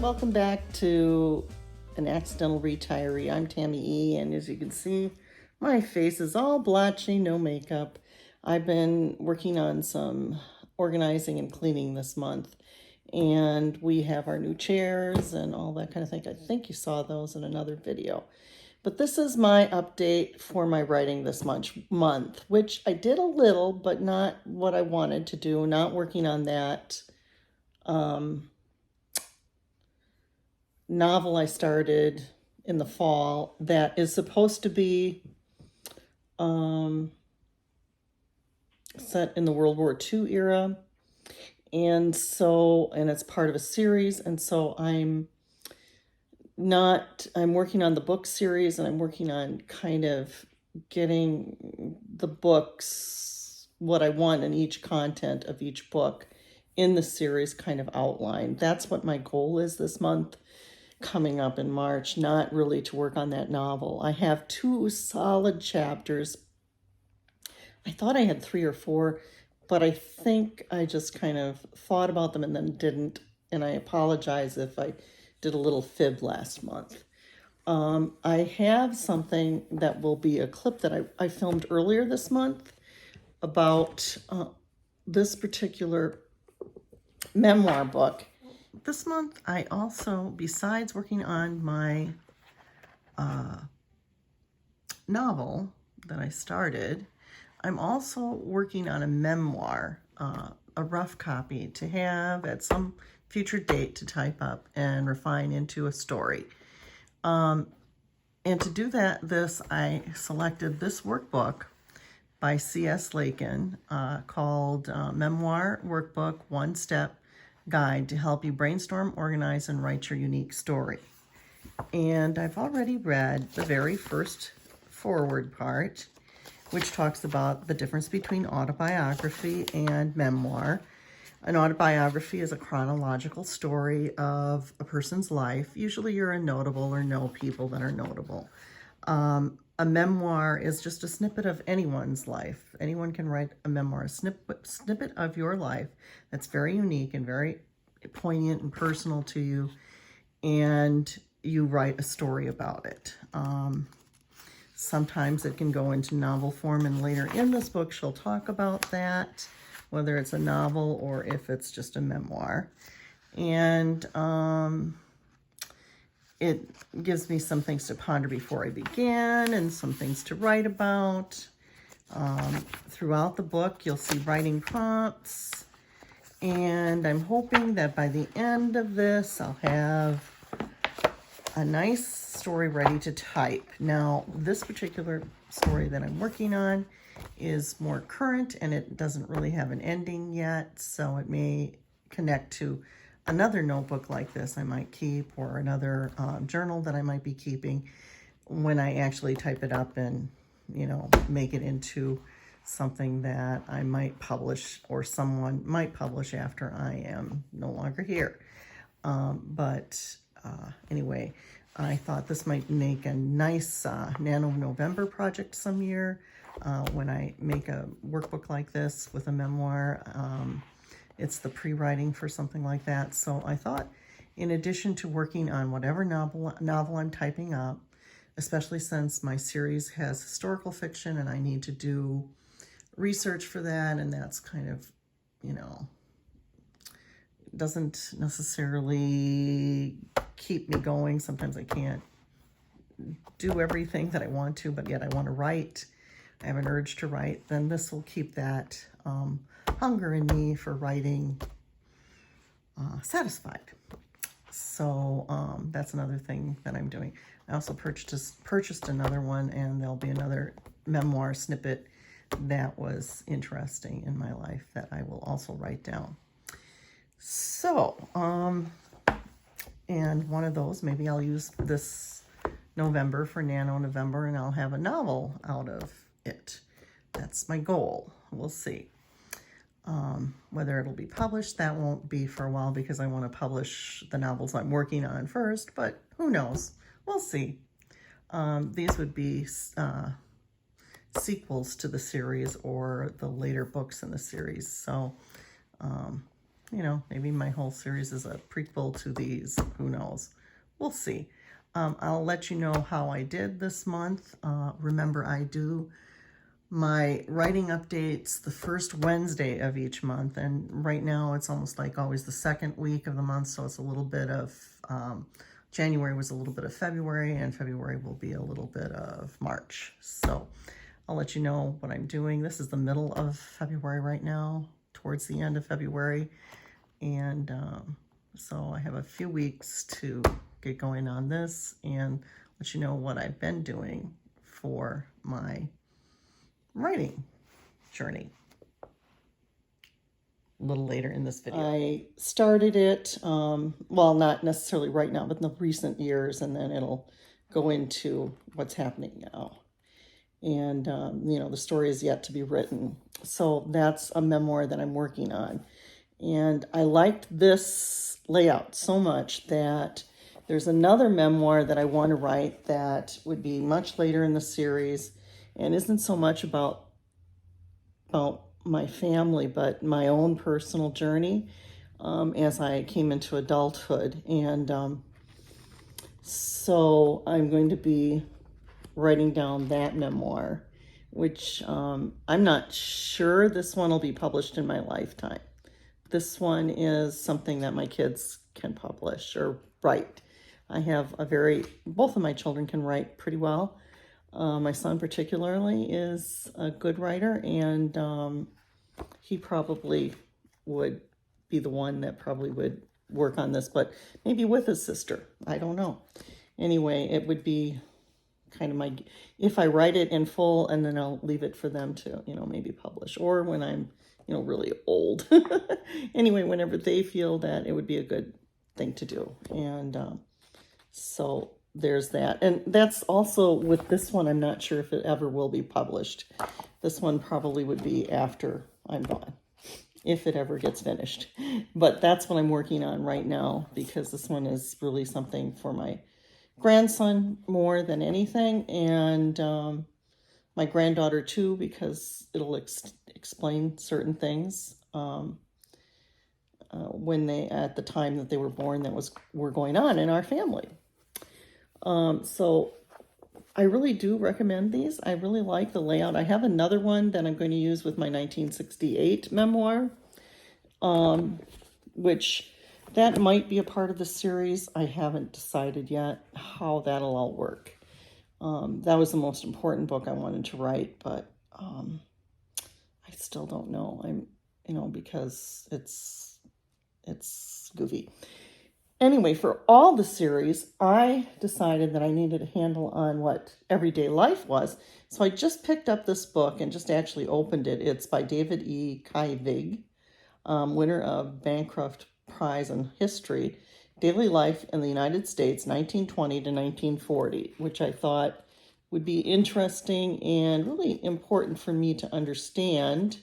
Welcome back to An Accidental Retiree. I'm Tammy E, and as you can see, my face is all blotchy, no makeup. I've been working on some organizing and cleaning this month, and we have our new chairs and all that kind of thing. I think you saw those in another video. But this is my update for my writing this month, which I did a little, but not what I wanted to do, not working on that novel I started in the fall that is supposed to be set in the World War II era. And it's part of a series. And so I'm working on the book series, and I'm working on kind of getting the books, what I want in each content of each book in the series kind of outlined. That's what my goal is this month coming up in March, not really to work on that novel. I have 2 solid chapters. I thought I had 3 or 4, but I think I just kind of thought about them and then didn't, and I apologize if I did a little fib last month. I have something that will be a clip that I filmed earlier this month about this particular memoir book. This month, I also, besides working on my novel that I started, I'm also working on a memoir, a rough copy to have at some future date to type up and refine into a story. And to do that, I selected this workbook by C.S. Lakin called Memoir Workbook One Step Guide to Help You Brainstorm, Organize, and Write Your Unique Story. And I've already read the very first forward part, which talks about the difference between autobiography and memoir. An autobiography is a chronological story of a person's life. Usually you're a notable or know people that are notable. A memoir is just a snippet of anyone's life. Anyone can write a memoir, a snippet of your life that's very unique and very poignant and personal to you, and you write a story about it. Sometimes it can go into novel form, and later in this book she'll talk about that, whether it's a novel or if it's just a memoir. And it gives me some things to ponder before I begin and some things to write about. Throughout the book, you'll see writing prompts. And I'm hoping that by the end of this, I'll have a nice story ready to type. Now, this particular story that I'm working on is more current, and it doesn't really have an ending yet, so it may connect to another notebook like this I might keep, or another journal that I might be keeping when I actually type it up and, make it into something that I might publish, or someone might publish after I am no longer here. Anyway, I thought this might make a nice Nano November project some year when I make a workbook like this with a memoir. It's the pre-writing for something like that. So I thought, in addition to working on whatever novel I'm typing up, especially since my series has historical fiction and I need to do research for that, and that's kind of, doesn't necessarily keep me going. Sometimes I can't do everything that I want to, but yet I want to write. I have an urge to write. Then this will keep that hunger in me for writing satisfied. So that's another thing that I'm doing. I also purchased another one, and there'll be another memoir snippet that was interesting in my life that I will also write down. So, and one of those, maybe I'll use this November for Nano November, and I'll have a novel out of it. That's my goal. We'll see. Whether it'll be published, that won't be for a while, because I want to publish the novels I'm working on first, but who knows? We'll see. These would be sequels to the series or the later books in the series. So You know, maybe my whole series is a prequel to these. Who knows? We'll see. I'll let you know how I did this month. Remember, I do my writing updates the first Wednesday of each month, and right now it's almost like always the second week of the month, so it's a little bit of January was a little bit of February, and February will be a little bit of March. So I'll let you know what I'm doing. This is the middle of February right now, towards the end of February, and so I have a few weeks to get going on this and let you know what I've been doing for my writing journey a little later in this video. I started it, well, not necessarily right now, but in the recent years, and then it'll go into what's happening now. And, you know, the story is yet to be written. So that's a memoir that I'm working on. And I liked this layout so much that there's another memoir that I want to write that would be much later in the series and isn't so much about my family, but my own personal journey as I came into adulthood. And so I'm going to be writing down that memoir, which I'm not sure this one will be published in my lifetime. This one is something that my kids can publish or write. I have both of my children can write pretty well. My son particularly is a good writer, and he probably would be the one that probably would work on this, but maybe with his sister. I don't know. Anyway, it would be kind of if I write it in full, and then I'll leave it for them to, you know, maybe publish, or when I'm, you know, really old. Anyway, whenever they feel that it would be a good thing to do. And so there's that. And that's also with this one, I'm not sure if it ever will be published. This one probably would be after I'm gone, if it ever gets finished. But that's what I'm working on right now, because this one is really something for my grandson more than anything, and my granddaughter too, because it'll explain certain things when at the time that they were born were going on in our family. So I really do recommend these. I really like the layout. I have another one that I'm going to use with my 1968 memoir, which that might be a part of the series. I haven't decided yet how that'll all work. That was the most important book I wanted to write, but I still don't know. Because it's goofy. Anyway, for all the series, I decided that I needed a handle on what everyday life was. So I just picked up this book and just actually opened it. It's by David E. Kivig, winner of Bancroft Prize in History, Daily Life in the United States, 1920 to 1940, which I thought would be interesting and really important for me to understand,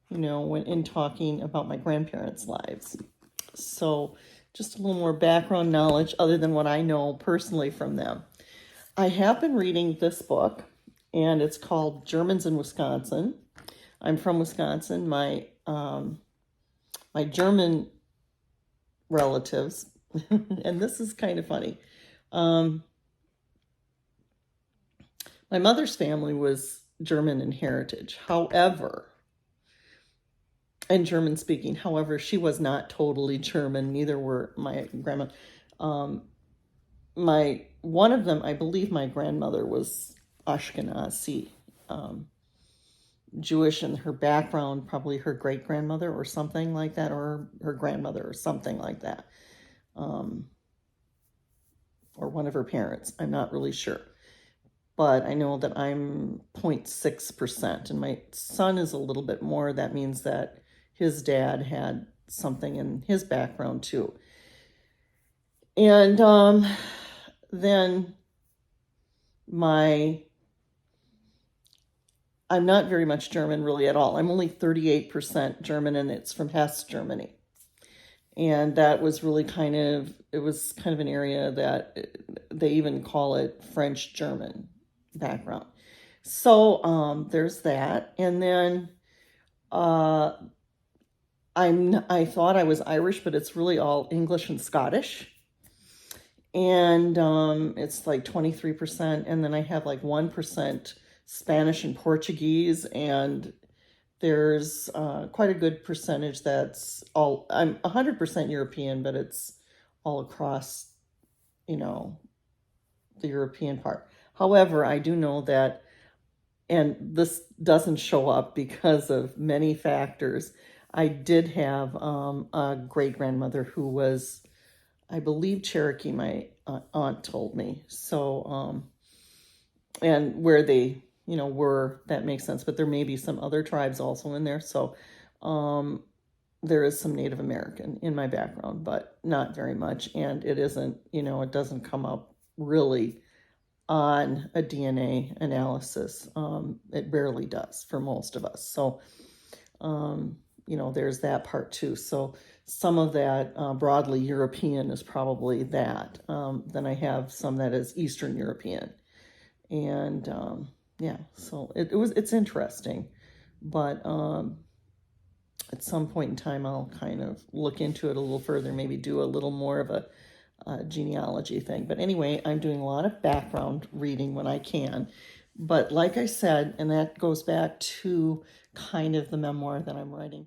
you know, when in talking about my grandparents' lives. So just a little more background knowledge other than what I know personally from them. I have been reading this book, and it's called Germans in Wisconsin. I'm from Wisconsin. My German relatives, and this is kind of funny. My mother's family was German in heritage, and German speaking. However, she was not totally German. Neither were my grandma. One of them, I believe my grandmother was Ashkenazi, Jewish, and her background, probably her great-grandmother or something like that, or her grandmother or something like that, or one of her parents. I'm not really sure. But I know that I'm 0.6%, and my son is a little bit more. That means that his dad had something in his background too. And then I'm not very much German really at all. I'm only 38% German, and it's from Hesse, Germany. And that was really it was kind of an area that they even call it French-German background. So there's that. And then I thought I was Irish, but it's really all English and Scottish. And it's like 23%. And then I have like 1% Spanish and Portuguese. And there's quite a good percentage that's all, I'm 100% European, but it's all across, you know, the European part. However, I do know that, and this doesn't show up because of many factors. I did have a great grandmother who was, I believe, Cherokee, my aunt told me. So, and where they, were, that makes sense. But there may be some other tribes also in there. So, there is some Native American in my background, but not very much. And it isn't, it doesn't come up really on a DNA analysis. It rarely does for most of us. So, there's that part too. So some of that broadly European is probably that. Then I have some that is Eastern European. And yeah, so it's interesting. But at some point in time, I'll kind of look into it a little further, maybe do a little more of a genealogy thing. But anyway, I'm doing a lot of background reading when I can. But like I said, and that goes back to kind of the memoir that I'm writing.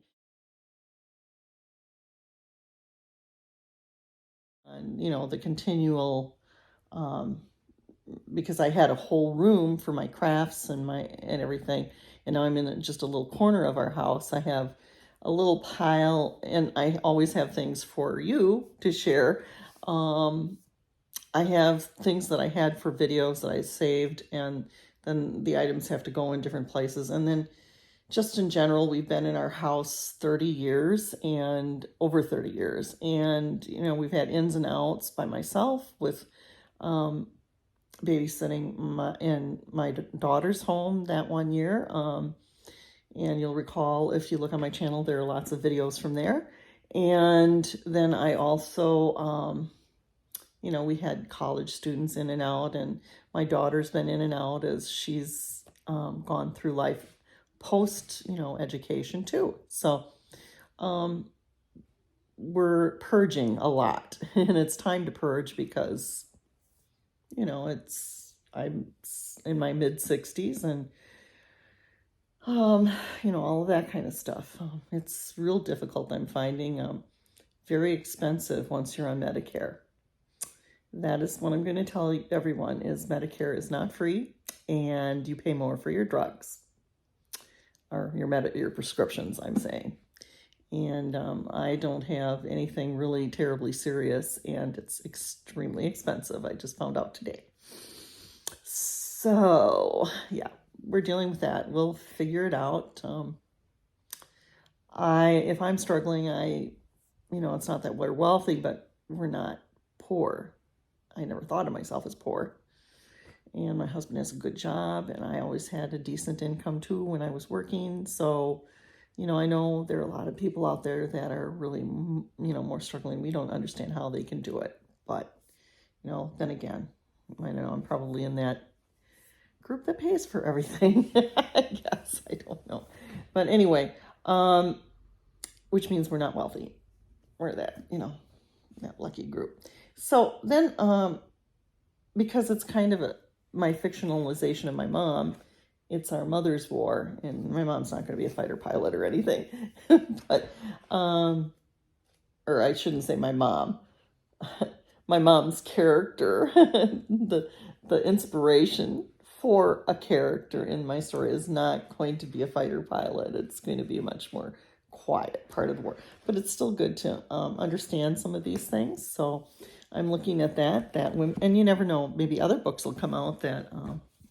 And, the continual, because I had a whole room for my crafts and everything. And now I'm in just a little corner of our house. I have a little pile, and I always have things for you to share. I have things that I had for videos that I saved, and then the items have to go in different places. And then just in general, we've been in our house 30 years and over 30 years. And, we've had ins and outs by myself with babysitting in my daughter's home that one year. And you'll recall, if you look on my channel, there are lots of videos from there. And then I also, we had college students in and out, and my daughter's been in and out as she's gone through life post, education too. So we're purging a lot, and it's time to purge because, I'm in my mid 60s, and all of that kind of stuff. It's real difficult, I'm finding, very expensive once you're on Medicare. That is what I'm going to tell everyone is Medicare is not free, and you pay more for your drugs, or your prescriptions, I'm saying. And I don't have anything really terribly serious, and it's extremely expensive. I just found out today. So yeah, we're dealing with that. We'll figure it out. If I'm struggling, it's not that we're wealthy, but we're not poor. I never thought of myself as poor. And my husband has a good job, and I always had a decent income too when I was working. So, I know there are a lot of people out there that are really, more struggling. We don't understand how they can do it. But, then again, I know I'm probably in that group that pays for everything. I guess, I don't know. But anyway, which means we're not wealthy. We're that, that lucky group. So then, because it's kind of my fictionalization of my mom, it's our mother's war, and my mom's not going to be a fighter pilot or anything. But, or I shouldn't say my mom. My mom's character, the inspiration for a character in my story is not going to be a fighter pilot. It's going to be a much more quiet part of the war. But it's still good to understand some of these things. So I'm looking at that, and you never know, maybe other books will come out that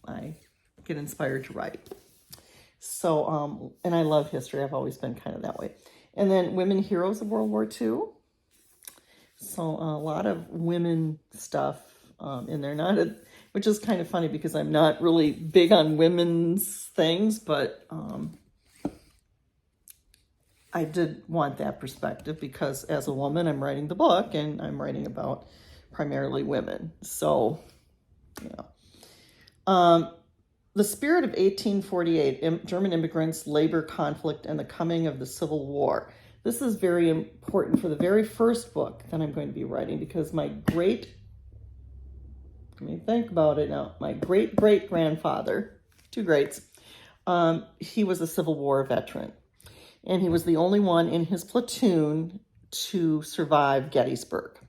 I get inspired to write. So, and I love history. I've always been kind of that way. And then women heroes of World War II. So a lot of women stuff in there, which is kind of funny because I'm not really big on women's things, but I did want that perspective because as a woman, I'm writing the book and I'm writing about primarily women. So, the spirit of 1848, German immigrants, labor conflict, and the coming of the Civil War. this is very important for the very first book that I'm going to be writing, because let me think about it now, my great-great-grandfather, two greats, he was a Civil War veteran, and he was the only one in his platoon to survive Gettysburg.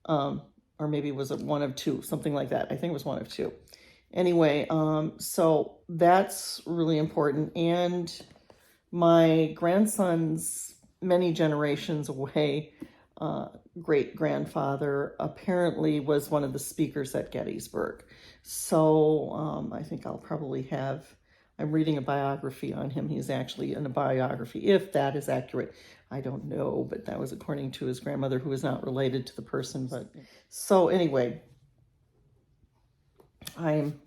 Or maybe was it one of two, something like that. I think it was one of two. Anyway, so that's really important. And my grandson's many generations away great-grandfather apparently was one of the speakers at Gettysburg. So I think I'll probably I'm reading a biography on him. He's actually in a biography, if that is accurate. I don't know, but that was according to his grandmother, who is not related to the person. But so anyway, I'm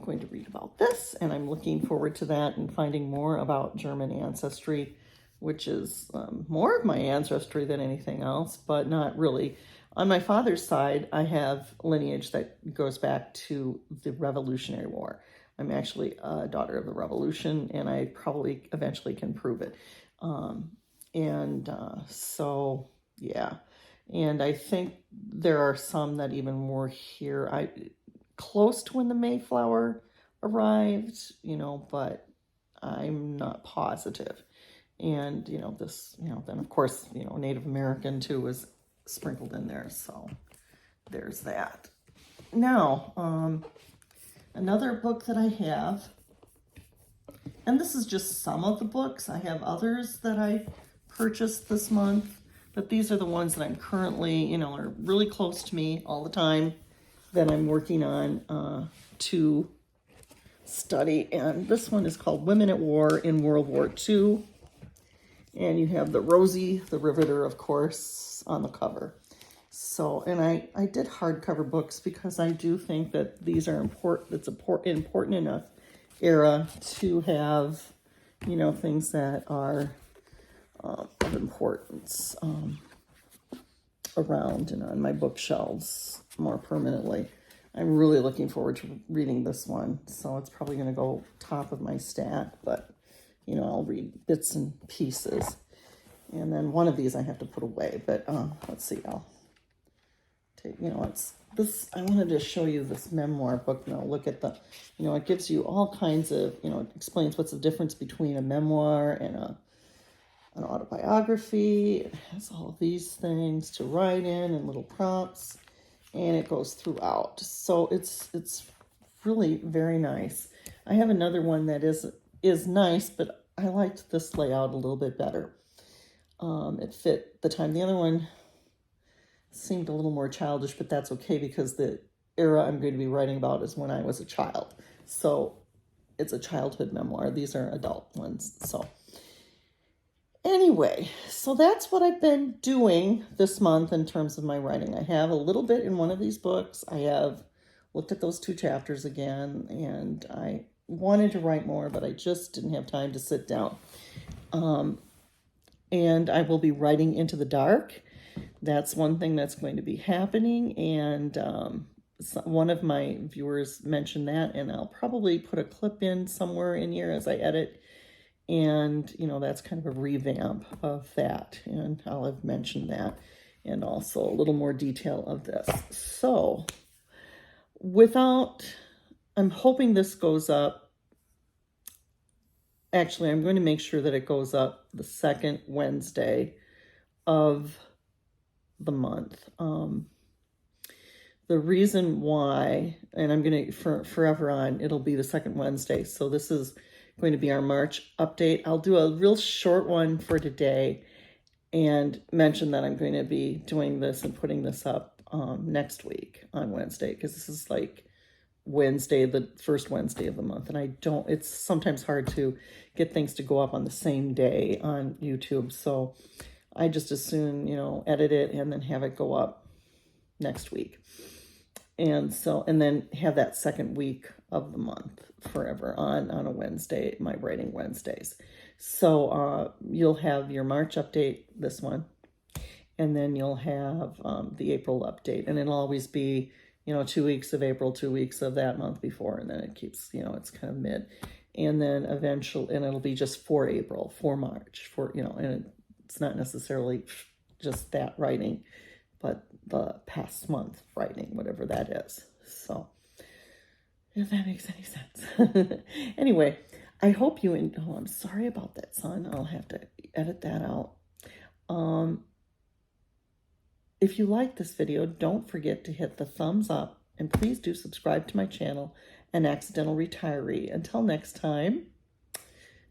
going to read about this, and I'm looking forward to that and finding more about German ancestry, which is more of my ancestry than anything else, but not really. On my father's side, I have lineage that goes back to the Revolutionary War. I'm actually a daughter of the Revolution, and I probably eventually can prove it. So, yeah. And I think there are some that even were here close to when the Mayflower arrived, but I'm not positive. And, then of course, Native American too was sprinkled in there. So there's that. Now, another book that I have, and this is just some of the books. I have others that I purchased this month, but these are the ones that I'm currently, are really close to me all the time, that I'm working on to study. And this one is called Women at War in World War II. And you have the Rosie the Riveter, of course, on the cover. So, and I did hardcover books because I do think that these are important. It's important enough era to have, things that are of importance around and on my bookshelves more permanently. I'm really looking forward to reading this one. So it's probably going to go top of my stack, but, I'll read bits and pieces. And then one of these I have to put away, but let's see, I'll take, I wanted to show you this memoir book. Now look at the, it gives you all kinds of, it explains what's the difference between a memoir and an autobiography. It has all of these things to write in and little prompts, and it goes throughout. So it's really very nice. I have another one that is nice, but I liked this layout a little bit better. It fit the time. The other one seemed a little more childish, but that's okay because the era I'm going to be writing about is when I was a child. So it's a childhood memoir. These are adult ones. So anyway, so that's what I've been doing this month in terms of my writing. I have a little bit in one of these books. I have looked at those 2 chapters again, and I wanted to write more, but I just didn't have time to sit down. And I will be writing Into the Dark. That's one thing that's going to be happening, and one of my viewers mentioned that, and I'll probably put a clip in somewhere in here as I edit, and that's kind of a revamp of that, and I'll have mentioned that, and also a little more detail of this. So I'm hoping this goes up. Actually, I'm going to make sure that it goes up the second Wednesday of the month. The reason why, and I'm going to, forever on, it'll be the second Wednesday. So this is going to be our March update. I'll do a real short one for today and mention that I'm going to be doing this and putting this up next week on Wednesday, because this is like Wednesday, the first Wednesday of the month, and it's sometimes hard to get things to go up on the same day on YouTube, so I just as soon, edit it and then have it go up next week, and then have that second week of the month forever on a Wednesday, my writing Wednesdays. So you'll have your March update, this one, and then you'll have the April update, and it'll always be 2 weeks of April, 2 weeks of that month before, and then it keeps, it's kind of mid. and then eventually, and it'll be just for April, for March, for, you know, and it's not necessarily just that writing, but the past month writing, whatever that is. So, if that makes any sense. Anyway, I hope you, oh, I'm sorry about that, son. I'll have to edit that out. If you like this video, don't forget to hit the thumbs up, and please do subscribe to my channel, An Accidental Retiree. Until next time,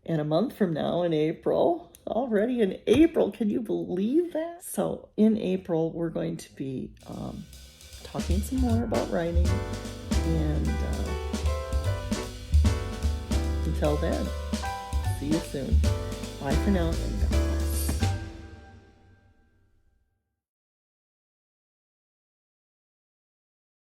and a month from now in April, already in April, can you believe that? So in April, we're going to be talking some more about writing, and until then, see you soon. Bye for now, and